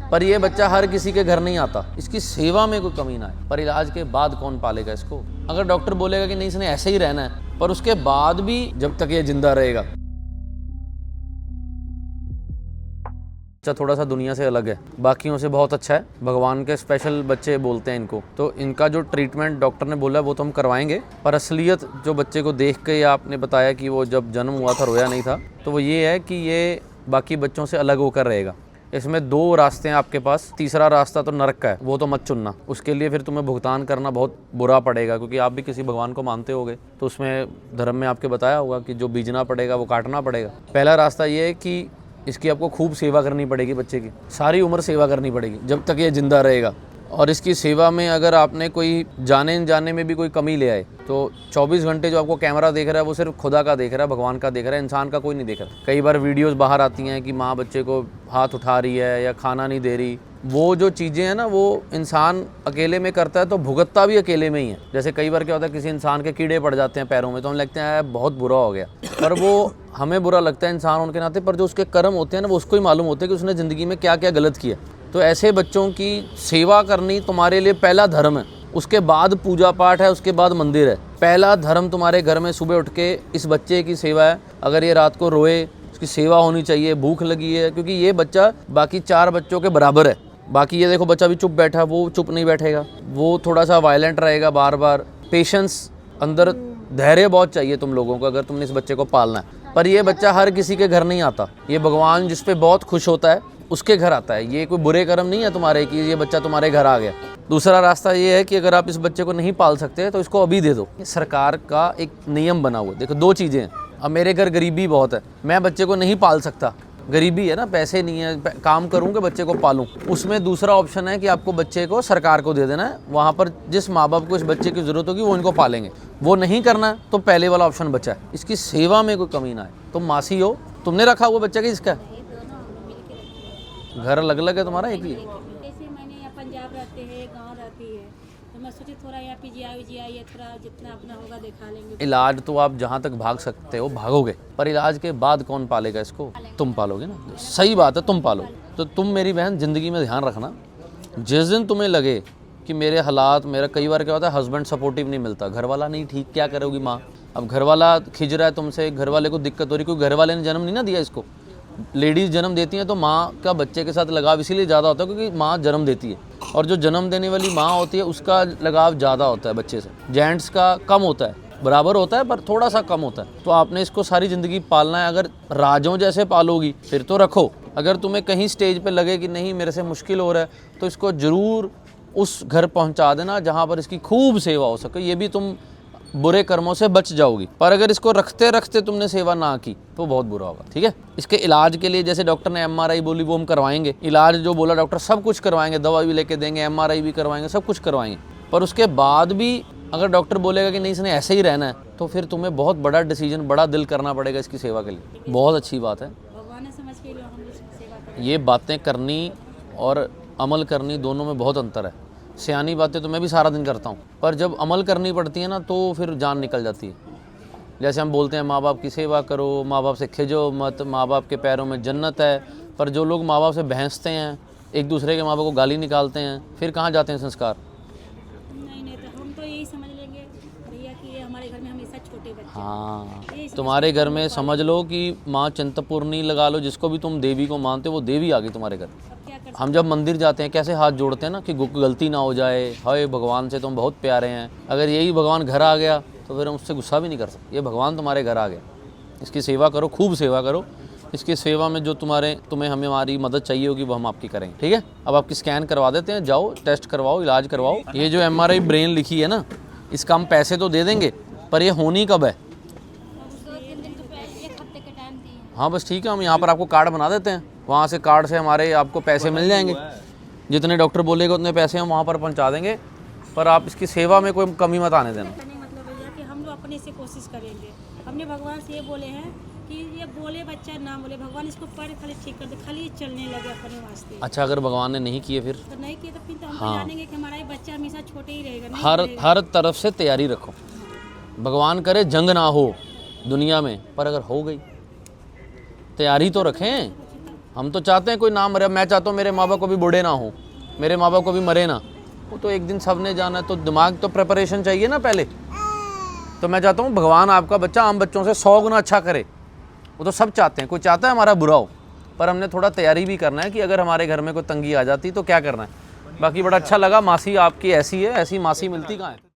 पर ये बच्चा हर किसी के घर नहीं आता, इसकी सेवा में कोई कमी ना है। पर इलाज के बाद कौन पालेगा इसको? अगर डॉक्टर बोलेगा कि नहीं इसने ऐसे ही रहना है, पर उसके बाद भी जब तक ये जिंदा रहेगा, बच्चा थोड़ा सा दुनिया से अलग है, बाकियों से बहुत अच्छा है, भगवान के स्पेशल बच्चे बोलते हैं इनको। तो इनका जो ट्रीटमेंट डॉक्टर ने बोला वो तो हम करवाएंगे, पर असलियत जो बच्चे को देख के या आपने बताया कि वो जब जन्म हुआ था रोया नहीं था, तो वो ये है कि ये बाकी बच्चों से अलग होकर रहेगा। इसमें दो रास्ते हैं आपके पास, तीसरा रास्ता तो नरक का है, वो तो मत चुनना। उसके लिए फिर तुम्हें भुगतान करना बहुत बुरा पड़ेगा, क्योंकि आप भी किसी भगवान को मानते होगे, तो उसमें धर्म में आपके बताया होगा कि जो बीजना पड़ेगा वो काटना पड़ेगा। पहला रास्ता ये है कि इसकी आपको खूब सेवा करनी पड़ेगी, बच्चे की सारी उम्र सेवा करनी पड़ेगी जब तक ये जिंदा रहेगा। और इसकी सेवा में अगर आपने कोई जाने में भी कोई कमी ले आए, तो 24 घंटे जो आपको कैमरा देख रहा है वो सिर्फ खुदा का देख रहा है, भगवान का देख रहा है, इंसान का कोई नहीं देख रहा। कई बार वीडियोस बाहर आती हैं कि माँ बच्चे को हाथ उठा रही है या खाना नहीं दे रही, वो जो चीज़ें हैं ना, वो इंसान अकेले में करता है तो भुगतता भी अकेले में ही है। जैसे कई बार क्या होता है, किसी इंसान के कीड़े पड़ जाते हैं पैरों में, तो हम लगते हैं बहुत बुरा हो गया, पर वो हमें बुरा लगता है इंसान होने के नाते, पर जो उसके कर्म होते हैं ना, वो उसको ही मालूम होते हैं कि उसने ज़िंदगी में क्या क्या गलत किया। तो ऐसे बच्चों की सेवा करनी तुम्हारे लिए पहला धर्म है, उसके बाद पूजा पाठ है, उसके बाद मंदिर है। पहला धर्म तुम्हारे घर में सुबह उठ के इस बच्चे की सेवा है। अगर ये रात को रोए, उसकी सेवा होनी चाहिए, भूख लगी है, क्योंकि ये बच्चा बाकी 4 बच्चों के बराबर है। बाकी ये देखो बच्चा भी चुप बैठा, वो चुप नहीं बैठेगा, वो थोड़ा सा वायलेंट रहेगा बार बार। पेशेंस, अंदर धैर्य बहुत चाहिए तुम लोगों को अगर तुमने इस बच्चे को पालना है। पर ये बच्चा हर किसी के घर नहीं आता, ये भगवान जिस पे बहुत खुश होता है उसके घर आता है। ये कोई बुरे कर्म नहीं है तुम्हारे कि ये बच्चा तुम्हारे घर आ गया। दूसरा रास्ता ये है कि अगर आप इस बच्चे को नहीं पाल सकते तो इसको अभी दे दो। सरकार का एक नियम बना हुआ है। देखो 2 चीज़ें हैं, अब मेरे घर गरीबी बहुत है, मैं बच्चे को नहीं पाल सकता, गरीबी है ना, पैसे नहीं है, काम करूँ कि बच्चे को पालूँ। उसमें दूसरा ऑप्शन है कि आपको बच्चे को सरकार को दे देना है, वहाँ पर जिस माँ बाप को इस बच्चे की ज़रूरत होगी वो इनको पालेंगे। वो नहीं करना है तो पहले वाला ऑप्शन बचा है, इसकी सेवा में कोई कमी ना है। तुम मासी हो, तुमने रखा हुआ बच्चा कि इसका घर अलग अलग है तुम्हारा एक ही? जैसे मैंने यहाँ पंजाब रहते हैं, गांव रहती है, तो मैं सोची थोड़ा यहाँ पीजीआई थोड़ा जितना अपना होगा दिखा लेंगे। इलाज तो आप जहाँ तक भाग सकते हो भागोगे, पर इलाज के बाद कौन पालेगा इसको? तुम पालोगे ना। सही बात है, तुम पालोगे। तो तुम मेरी बहन ज़िंदगी में ध्यान रखना, जिस दिन तुम्हें लगे कि मेरे हालात, मेरा कई बार क्या होता है हस्बैंड सपोर्टिव नहीं मिलता, घर वाला नहीं ठीक, क्या करोगी माँ? अब घर वाला खिज रहा है तुमसे, घर वाले को दिक्कत हो रही, कोई घर वाले ने जन्म नहीं ना दिया इसको। लेडीज़ जन्म देती हैं तो माँ का बच्चे के साथ लगाव इसीलिए ज़्यादा होता है क्योंकि माँ जन्म देती है, और जो जन्म देने वाली माँ होती है उसका लगाव ज़्यादा होता है बच्चे से। जेंट्स का कम होता है, बराबर होता है पर थोड़ा सा कम होता है। तो आपने इसको सारी ज़िंदगी पालना है। अगर राजों जैसे पालोगी फिर तो रखो, अगर तुम्हें कहीं स्टेज पे लगे कि नहीं मेरे से मुश्किल हो रहा है तो इसको ज़रूर उस घर पहुँचा देना जहाँ पर इसकी खूब सेवा हो सके। ये भी तुम बुरे कर्मों से बच जाओगी। पर अगर इसको रखते रखते तुमने सेवा ना की तो बहुत बुरा होगा। ठीक है, इसके इलाज के लिए जैसे डॉक्टर ने MRI बोली वो हम करवाएंगे, इलाज जो बोला डॉक्टर सब कुछ करवाएंगे, दवा भी लेके देंगे, MRI भी करवाएंगे, सब कुछ करवाएंगे। पर उसके बाद भी अगर डॉक्टर बोलेगा कि नहीं इसने ऐसे ही रहना है, तो फिर तुम्हें बहुत बड़ा डिसीजन, बड़ा दिल करना पड़ेगा इसकी सेवा के लिए। बहुत अच्छी बात है, भगवान ने समझ के हम इसकी सेवा करें। ये बातें करनी और अमल करनी दोनों में बहुत अंतर है। सियानी बातें तो मैं भी सारा दिन करता हूँ, पर जब अमल करनी पड़ती है ना तो फिर जान निकल जाती है। जैसे हम बोलते हैं माँ बाप की सेवा करो, माँ बाप से खिजो मत, माँ बाप के पैरों में जन्नत है, पर जो लोग माँ बाप से बहसते हैं, एक दूसरे के माँ बाप को गाली निकालते हैं, फिर कहाँ जाते हैं संस्कार? नहीं तो हम तो यही समझ लेंगे भैया कि ये हमारे घर में हमेशा छोटे बच्चे। हाँ, तुम्हारे घर में समझ लो कि माँ चिंतपूर्णी लगा लो, जिसको भी तुम देवी को मानते हो वो देवी आ गई तुम्हारे घर। हम जब मंदिर जाते हैं कैसे हाथ जोड़ते हैं ना कि गलती ना हो जाए, हाय भगवान से तुम बहुत प्यारे हैं। अगर यही भगवान घर आ गया तो फिर हम उससे गुस्सा भी नहीं कर सकते। ये भगवान तुम्हारे घर आ गया, इसकी सेवा करो, खूब सेवा करो। इसकी सेवा में जो तुम्हें हमारी मदद चाहिए होगी वो हम आपकी करेंगे। ठीक है, अब आपकी स्कैन करवा देते हैं, जाओ टेस्ट करवाओ, इलाज करवाओ। ये जो MRI ब्रेन लिखी है ना, इसका हम पैसे तो दे देंगे, पर ये होनी कब है? हाँ बस ठीक है, हम यहाँ पर आपको कार्ड बना देते हैं, वहाँ से कार्ड से हमारे आपको पैसे मिल जाएंगे। जितने डॉक्टर बोलेगा उतने पैसे हम वहाँ पर पहुँचा देंगे, पर आप इसकी सेवा में कोई कमी मत आने देना। मतलब भैया कि हम लोग अपने से कोशिश करेंगे। हमने भगवान से ये बोले हैं कि ये बोले बच्चा ना बोले, भगवान इसको पढ़ खाली ठीक कर दे, खाली चलने लगे अपने वास्ते। अच्छा, अगर भगवान ने नहीं किए फिर? तो नहीं किए तो फिर तो हम तो जानेंगे कि हमारा ये बच्चा हमेशा छोटे ही रहेगा। हर तरफ से तैयारी रखो। भगवान करे जंग ना हो दुनिया में, पर अगर हो गई तैयारी तो रखें। हम तो चाहते हैं कोई ना मरे, मैं चाहता हूँ मेरे माँ बाप को भी बूढ़े ना हो, मेरे माँ बाप को भी मरे ना, वो तो एक दिन सबने जाना है, तो दिमाग तो प्रिपरेशन चाहिए ना पहले। तो मैं चाहता हूँ भगवान आपका बच्चा आम बच्चों से 100 गुना अच्छा करे, वो तो सब चाहते हैं, कोई चाहता है हमारा बुरा हो, पर हमने थोड़ा तैयारी भी करना है कि अगर हमारे घर में कोई तंगी आ जाती तो क्या करना है। बाकी बड़ा अच्छा लगा, मासी आपकी ऐसी है, ऐसी मासी मिलती कहाँ है।